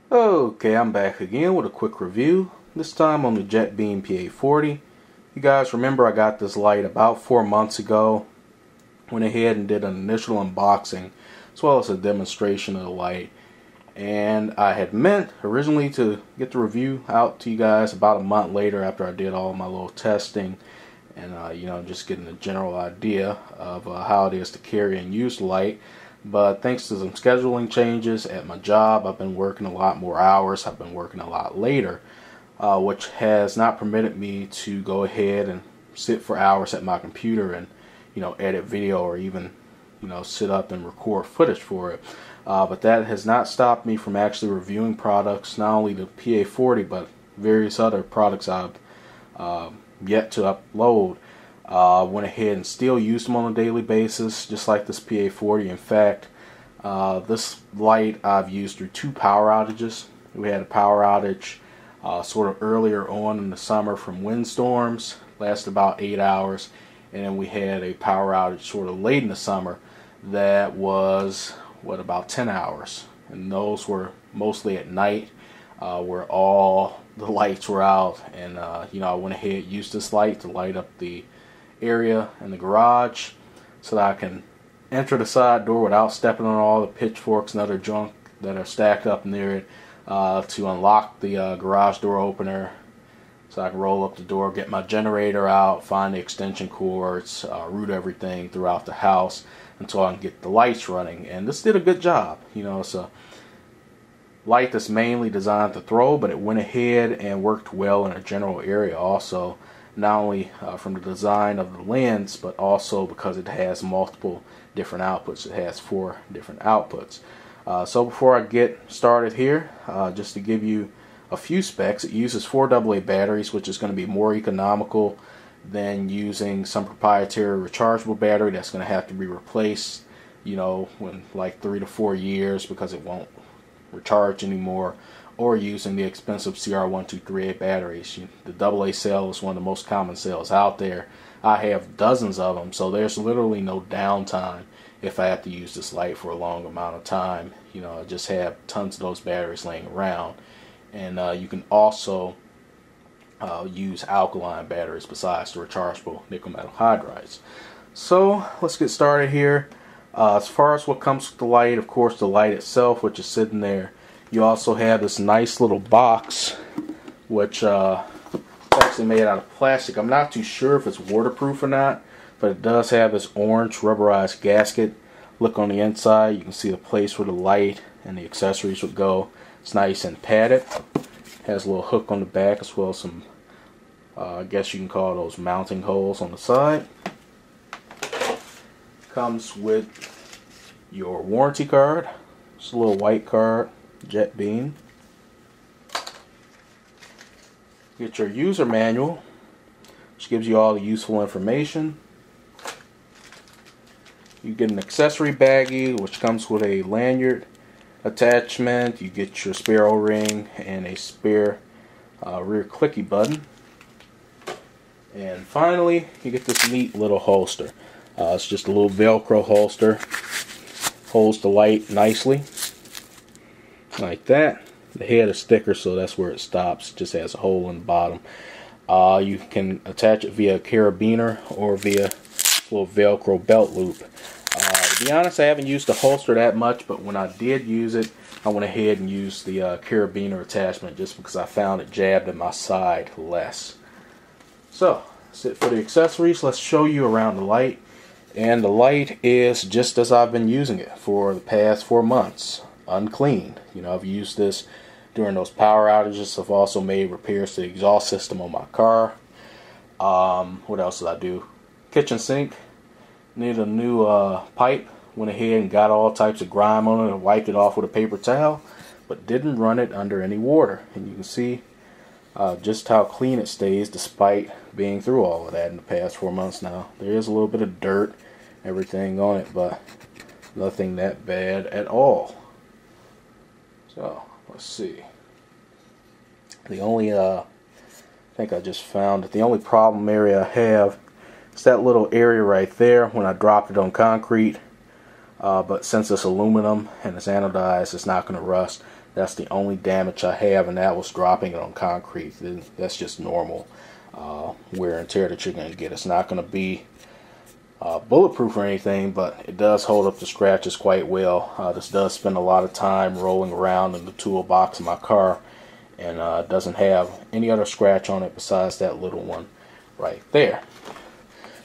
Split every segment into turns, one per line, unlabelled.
Okay, I'm back again with a quick review, this time on the Jetbeam PA40. You guys remember I got this light about 4 months ago. Went ahead and did an initial unboxing as well as a demonstration of the light. And I had meant originally to get the review out to you guys about a month later after I did all my little testing and just getting a general idea of how it is to carry and use the light. But thanks to some scheduling changes at my job, I've been working a lot more hours. I've been working a lot later, which has not permitted me to go ahead and sit for hours at my computer and edit video or even sit up and record footage for it. But that has not stopped me from actually reviewing products, not only the PA40 but various other products I've yet to upload. Went ahead and still use them on a daily basis, just like this PA40. In fact, this light I've used through 2 power outages. We had a power outage sort of earlier on in the summer from windstorms, lasted about 8 hours, and then we had a power outage sort of late in the summer that was about 10 hours, and those were mostly at night, where all the lights were out. And I went ahead and used this light to light up the area in the garage so that I can enter the side door without stepping on all the pitchforks and other junk that are stacked up near it, to unlock the garage door opener so I can roll up the door, get my generator out, find the extension cords, route everything throughout the house until I can get the lights running. And this did a good job. It's a light that's mainly designed to throw, but it went ahead and worked well in a general area also. Not only from the design of the lens, but also because it has multiple different outputs. It has 4 different outputs. So before I get started here, just to give you a few specs, it uses 4 AA batteries, which is going to be more economical than using some proprietary rechargeable battery that's going to have to be replaced, in like 3 to 4 years because it won't recharge anymore, or using the expensive CR1238 batteries. The AA cell is one of the most common cells out there. I have dozens of them, so there's literally no downtime if I have to use this light for a long amount of time. I just have tons of those batteries laying around. And you can also use alkaline batteries besides the rechargeable nickel metal hydrides. So let's get started here. As far as what comes with the light, of course, the light itself, which is sitting there. You also have this nice little box, which is actually made out of plastic. I'm not too sure if it's waterproof or not, but it does have this orange rubberized gasket. Look on the inside, you can see the place where the light and the accessories would go. It's nice and padded. Has a little hook on the back as well as some, I guess you can call those mounting holes on the side. Comes with your warranty card. It's a little white card. Jetbeam. Get your user manual, which gives you all the useful information. You get an accessory baggie, which comes with a lanyard attachment. You get your spare O-ring and a spare rear clicky button. And finally, you get this neat little holster. It's just a little Velcro holster. Holds the light nicely. Like that. The head is thicker, so that's where it stops. It just has a hole in the bottom. You can attach it via a carabiner or via a little Velcro belt loop. To be honest, I haven't used the holster that much, but when I did use it, I went ahead and used the carabiner attachment just because I found it jabbed in my side less. So, that's it for the accessories. Let's show you around the light. And the light is just as I've been using it for the past 4 months. Unclean. I've used this during those power outages. I've also made repairs to the exhaust system on my car. What else did I do? Kitchen sink. Needed a new pipe. Went ahead and got all types of grime on it and wiped it off with a paper towel, but didn't run it under any water. And you can see just how clean it stays despite being through all of that in the past 4 months now. There is a little bit of dirt, everything on it, but nothing that bad at all. So, let's see. The only, I think I just found it. The only problem area I have is that little area right there when I dropped it on concrete. But since it's aluminum and it's anodized, it's not going to rust. That's the only damage I have, and that was dropping it on concrete. That's just normal wear and tear that you're going to get. It's not going to be bulletproof or anything, but it does hold up the scratches quite well. This does spend a lot of time rolling around in the toolbox of my car, and doesn't have any other scratch on it besides that little one right there.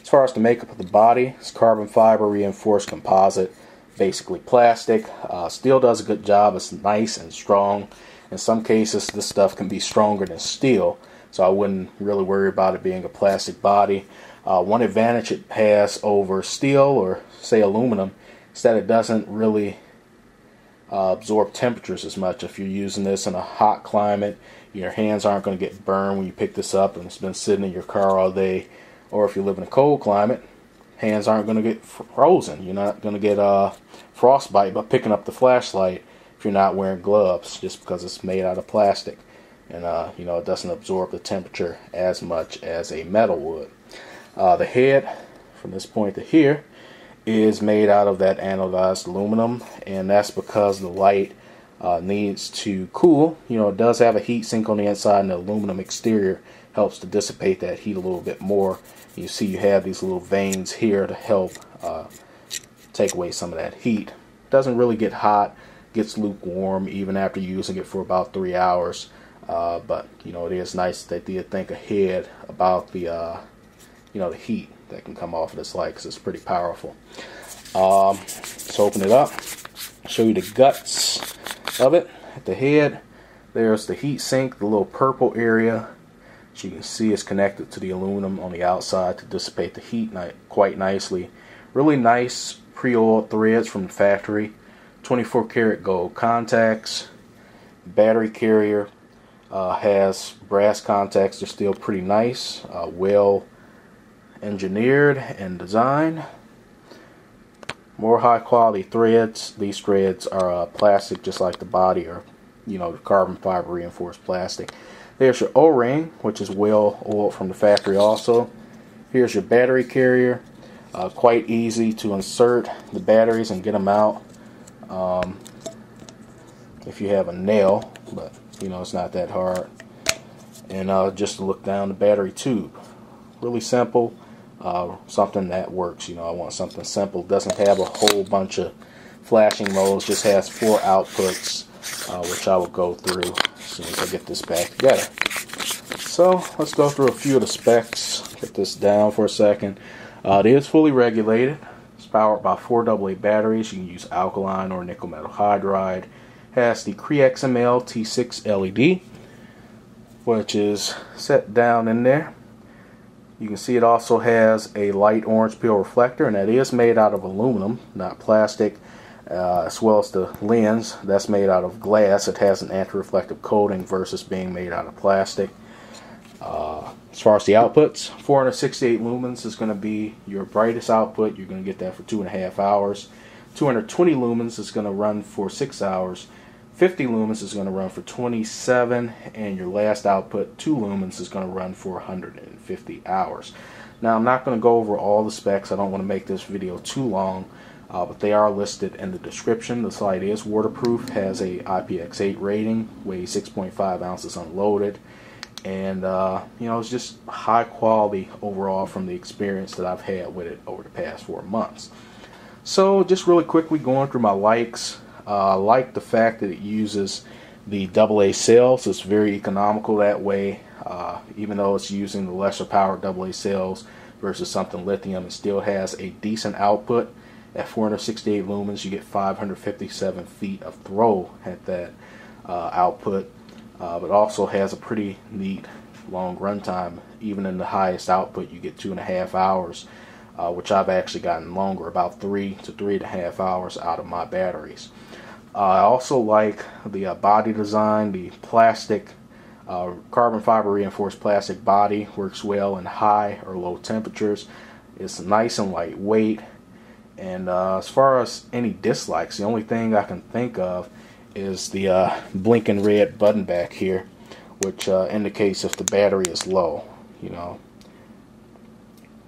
As far as the makeup of the body, it's carbon fiber reinforced composite, basically plastic. Steel does a good job. It's nice and strong. In some cases, this stuff can be stronger than steel, so I wouldn't really worry about it being a plastic body. One advantage it has over steel or say aluminum is that it doesn't really absorb temperatures as much. If you're using this in a hot climate, your hands aren't going to get burned when you pick this up and it's been sitting in your car all day. Or if you live in a cold climate, hands aren't going to get frozen. You're not going to get frostbite by picking up the flashlight if you're not wearing gloves, just because it's made out of plastic. And it doesn't absorb the temperature as much as a metal would. The head, from this point to here, is made out of that anodized aluminum, and that's because the light needs to cool. It does have a heat sink on the inside, and the aluminum exterior helps to dissipate that heat a little bit more. You see you have these little veins here to help take away some of that heat. It doesn't really get hot, gets lukewarm even after using it for about 3 hours. But it is nice that they did think ahead about the the heat that can come off of this light, because it's pretty powerful. Let's open it up, show you the guts of it. At the head, there's the heat sink, the little purple area. As you can see, it's connected to the aluminum on the outside to dissipate the heat quite nicely. Really nice pre-oiled threads from the factory. 24 karat gold contacts. Battery carrier has brass contacts. They're still pretty nice. Well engineered and designed. More high quality threads. These threads are plastic, just like the body, or the carbon fiber reinforced plastic. There's your O-ring, which is well oiled from the factory also. Here's your battery carrier. Quite easy to insert the batteries and get them out if you have a nail, but it's not that hard. And just to look down the battery tube. Really simple. Something that works. I want something simple. Doesn't have a whole bunch of flashing modes. Just has 4 outputs, which I will go through as soon as I get this back together. So let's go through a few of the specs. Get this down for a second. It is fully regulated. It's powered by 4 AA batteries. You can use alkaline or nickel metal hydride. Has the CREE XML T6 LED, which is set down in there. You can see it also has a light orange peel reflector, and that is made out of aluminum, not plastic, as well as the lens. That's made out of glass. It has an anti-reflective coating versus being made out of plastic. As far as the outputs, 468 lumens is going to be your brightest output. You're going to get that for 2.5 hours. 220 lumens is going to run for 6 hours. 50 lumens is going to run for 27, and your last output, 2 lumens, is going to run for 150 hours. Now, I'm not going to go over all the specs. I don't want to make this video too long, but they are listed in the description. The light is waterproof, has a IPX8 rating, weighs 6.5 ounces unloaded, and it's just high quality overall from the experience that I've had with it over the past 4 months. So, just really quickly going through my likes. I like the fact that it uses the AA cells. It's very economical that way. Even though it's using the lesser powered AA cells versus something lithium, it still has a decent output. At 468 lumens, you get 557 feet of throw at that output, but also has a pretty neat long runtime. Even in the highest output, you get 2.5 hours, which I've actually gotten longer, about 3 to 3.5 hours out of my batteries. I also like the body design. The plastic, carbon fiber reinforced plastic body works well in high or low temperatures. It's nice and lightweight. And as far as any dislikes, the only thing I can think of is the blinking red button back here, which indicates if the battery is low.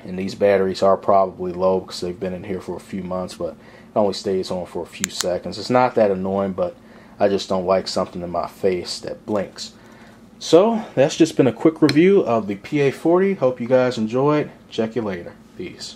And these batteries are probably low because they've been in here for a few months, but it only stays on for a few seconds. It's not that annoying, but I just don't like something in my face that blinks. So that's just been a quick review of the PA40. Hope you guys enjoyed. Check you later. Peace.